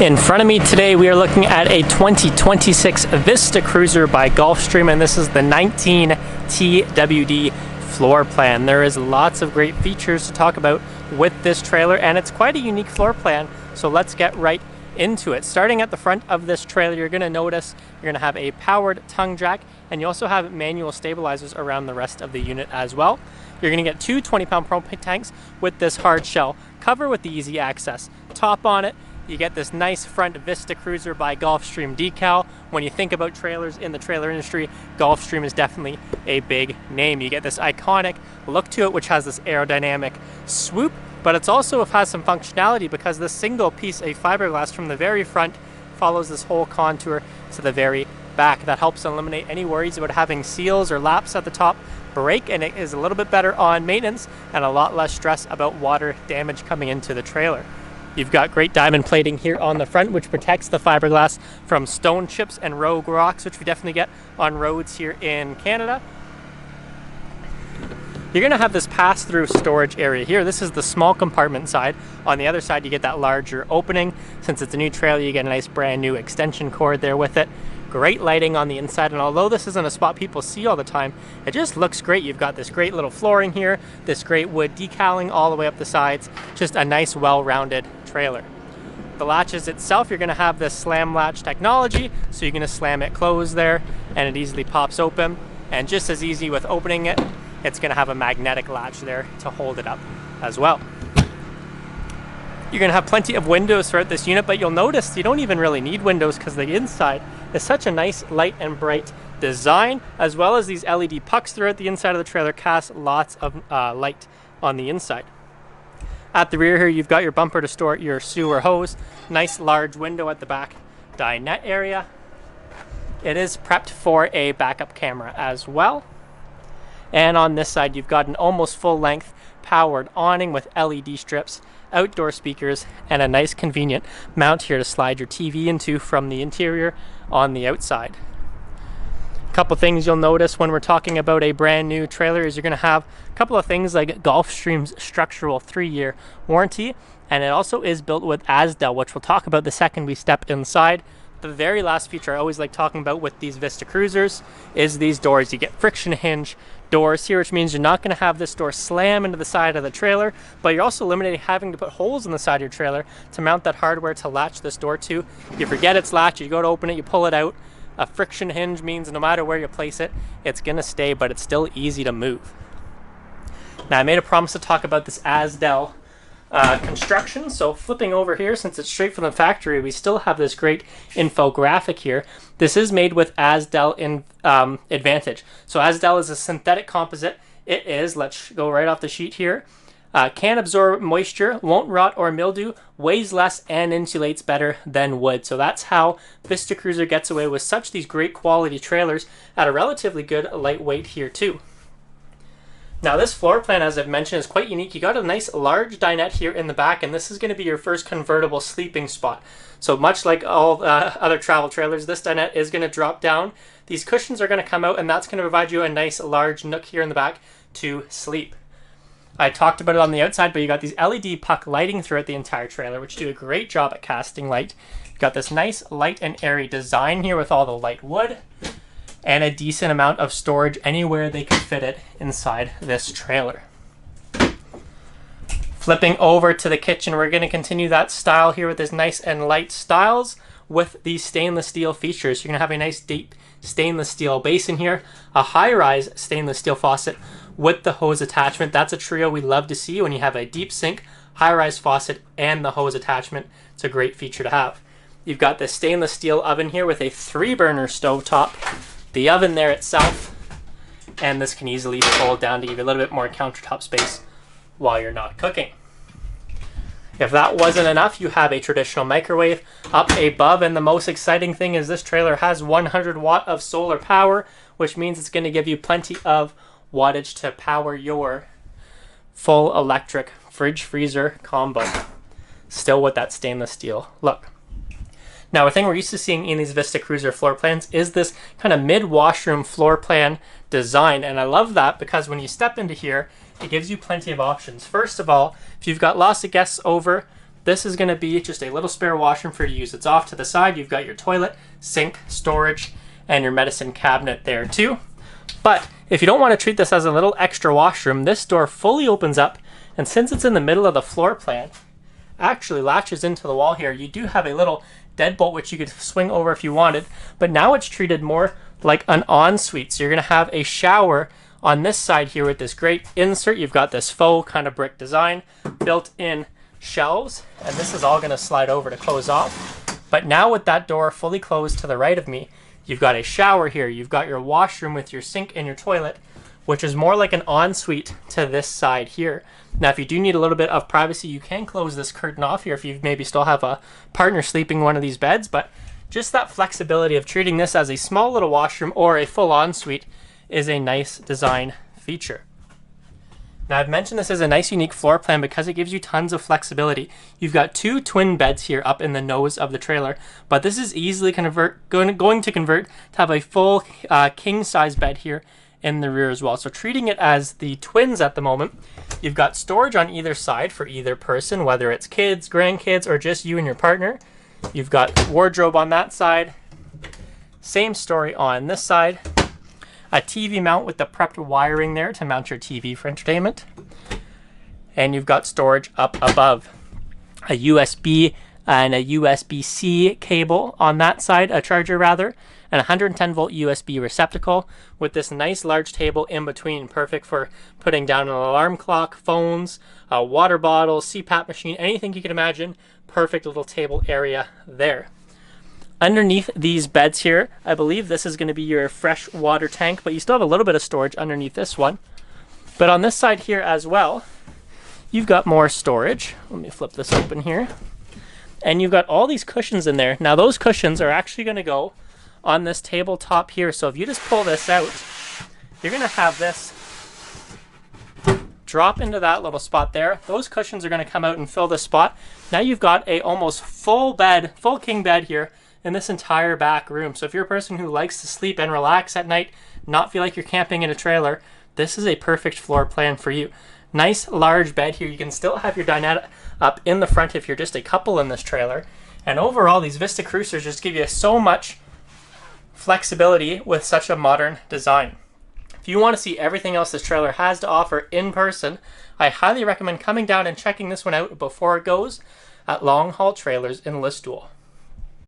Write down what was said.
In front of me today, we are looking at a 2026 Vista Cruiser by Gulfstream, and this is the 19 TWD floor plan. There is lots of great features to talk about with this trailer, and it's quite a unique floor plan, so let's get right into it. Starting at the front of this trailer, you're going to notice you're going to have a powered tongue jack, and you also have manual stabilizers around the rest of the unit as well. You're going to get two 20-pound propane tanks with this hard shell cover with the easy access. Top on it, you get this nice front Vista Cruiser by Gulfstream decal. When you think about trailers in the trailer industry, Gulfstream is definitely a big name. You get this iconic look to it, which has this aerodynamic swoop, but it also has some functionality because this single piece of fiberglass from the very front follows this whole contour to the very back. That helps eliminate any worries about having seals or laps at the top break, and it is a little bit better on maintenance and a lot less stress about water damage coming into the trailer. You've got great diamond plating here on the front, which protects the fiberglass from stone chips and rogue rocks, which we definitely get on roads here in Canada. You're going to have this pass-through storage area here. This is the small compartment side. On the other side, you get that larger opening. Since it's a new trailer, you get a nice brand new extension cord there with it. Great lighting on the inside, and although this isn't a spot people see all the time, it just looks great. You've got this great little flooring here, this great wood decaling all the way up the sides. Just a nice, well-rounded trailer. The latches itself, you're going to have this slam latch technology, so you're going to slam it closed there, and it easily pops open. And just as easy with opening it, it's going to have a magnetic latch there to hold it up as well. You're going to have plenty of windows throughout this unit, but you'll notice you don't even really need windows because the inside is such a nice light and bright design, as well as these LED pucks throughout the inside of the trailer cast lots of light on the inside. At the rear here, you've got your bumper to store your sewer hose. Nice large window at the back dinette area. It is prepped for a backup camera as well. And on this side, you've got an almost full-length powered awning with LED strips, outdoor speakers, and a nice convenient mount here to slide your TV into from the interior on the outside. A couple things you'll notice when we're talking about a brand new trailer is you're going to have a couple of things like Gulfstream's structural 3-year warranty, and it also is built with Asdel, which we'll talk about the second we step inside. The very last feature I always like talking about with these Vista Cruisers is these doors. You get friction hinge doors here, which means you're not going to have this door slam into the side of the trailer, but you're also eliminating having to put holes in the side of your trailer to mount that hardware to latch this door to. You forget it's latched, you go to open it, you pull it out. A friction hinge means no matter where you place it, it's going to stay, but it's still easy to move. Now, I made a promise to talk about this Asdel construction, so flipping over here, since it's straight from the factory, we still have this great infographic here. This is made with Asdel Advantage. So Asdel is a synthetic composite. It is, let's go right off the sheet here, can absorb moisture, won't rot or mildew, weighs less, and insulates better than wood. So that's how Vista Cruiser gets away with such these great quality trailers at a relatively good lightweight here too. Now this floor plan, as I've mentioned, is quite unique. You got a nice large dinette here in the back, and this is going to be your first convertible sleeping spot. So much like all other travel trailers, this dinette is going to drop down. These cushions are going to come out, and that's going to provide you a nice large nook here in the back to sleep. I talked about it on the outside, but you got these LED puck lighting throughout the entire trailer, which do a great job at casting light. You got this nice light and airy design here with all the light wood, and a decent amount of storage anywhere they can fit it inside this trailer. Flipping over to the kitchen, we're going to continue that style here with this nice and light styles with these stainless steel features. You're going to have a nice deep stainless steel basin here, a high-rise stainless steel faucet with the hose attachment. That's a trio we love to see when you have a deep sink, high-rise faucet, and the hose attachment. It's a great feature to have. You've got this stainless steel oven here with a 3-burner stovetop, the oven there itself, and this can easily fold down to give you a little bit more countertop space while you're not cooking. If that wasn't enough, you have a traditional microwave up above, and the most exciting thing is this trailer has 100 watt of solar power, which means it's going to give you plenty of wattage to power your full electric fridge freezer combo, still with that stainless steel look. Now, a thing we're used to seeing in these Vista Cruiser floor plans is this kind of mid-washroom floor plan design, and I love that because when you step into here, it gives you plenty of options. First of all, if you've got lots of guests over, this is going to be just a little spare washroom for you to use. It's off to the side. You've got your toilet, sink, storage, and your medicine cabinet there too. But if you don't want to treat this as a little extra washroom, this door fully opens up, and since it's in the middle of the floor plan, actually latches into the wall here. You do have a little deadbolt which you could swing over if you wanted, but now it's treated more like an ensuite. So you're going to have a shower on this side here with this great insert. You've got this faux kind of brick design, built-in shelves, and this is all going to slide over to close off. But now with that door fully closed to the right of me, you've got a shower here. You've got your washroom with your sink and your toilet, which is more like an ensuite to this side here. Now, if you do need a little bit of privacy, you can close this curtain off here if you maybe still have a partner sleeping in one of these beds, but just that flexibility of treating this as a small little washroom or a full ensuite is a nice design feature. Now, I've mentioned this is a nice unique floor plan because it gives you tons of flexibility. You've got 2 twin beds here up in the nose of the trailer, but this is easily going to convert to have a full king size bed here in the rear as well. So treating it as the twins at the moment, you've got storage on either side for either person, whether it's kids, grandkids, or just you and your partner. You've got wardrobe on that side. Same story on this side. A TV mount with the prepped wiring there to mount your TV for entertainment. And you've got storage up above. A USB and a USB-C cable on that side, a charger rather, and a 110 volt USB receptacle with this nice large table in between, perfect for putting down an alarm clock, phones, a water bottle, CPAP machine, anything you can imagine. Perfect little table area there. Underneath these beds here, I believe this is going to be your fresh water tank, but you still have a little bit of storage underneath this one. But on this side here as well, you've got more storage. Let me flip this open here. And you've got all these cushions in there. Now those cushions are actually going to go on this tabletop here. So if you just pull this out, you're going to have this drop into that little spot there. Those cushions are going to come out and fill this spot. Now you've got a almost full bed, full king bed here in this entire back room. So if you're a person who likes to sleep and relax at night, not feel like you're camping in a trailer, this is a perfect floor plan for you. Nice large bed here. You can still have your dinette up in the front if you're just a couple in this trailer. And overall, these Vista Cruisers just give you so much flexibility with such a modern design. If you want to see everything else this trailer has to offer in person, I highly recommend coming down and checking this one out before it goes at Long Haul Trailers in Listowel.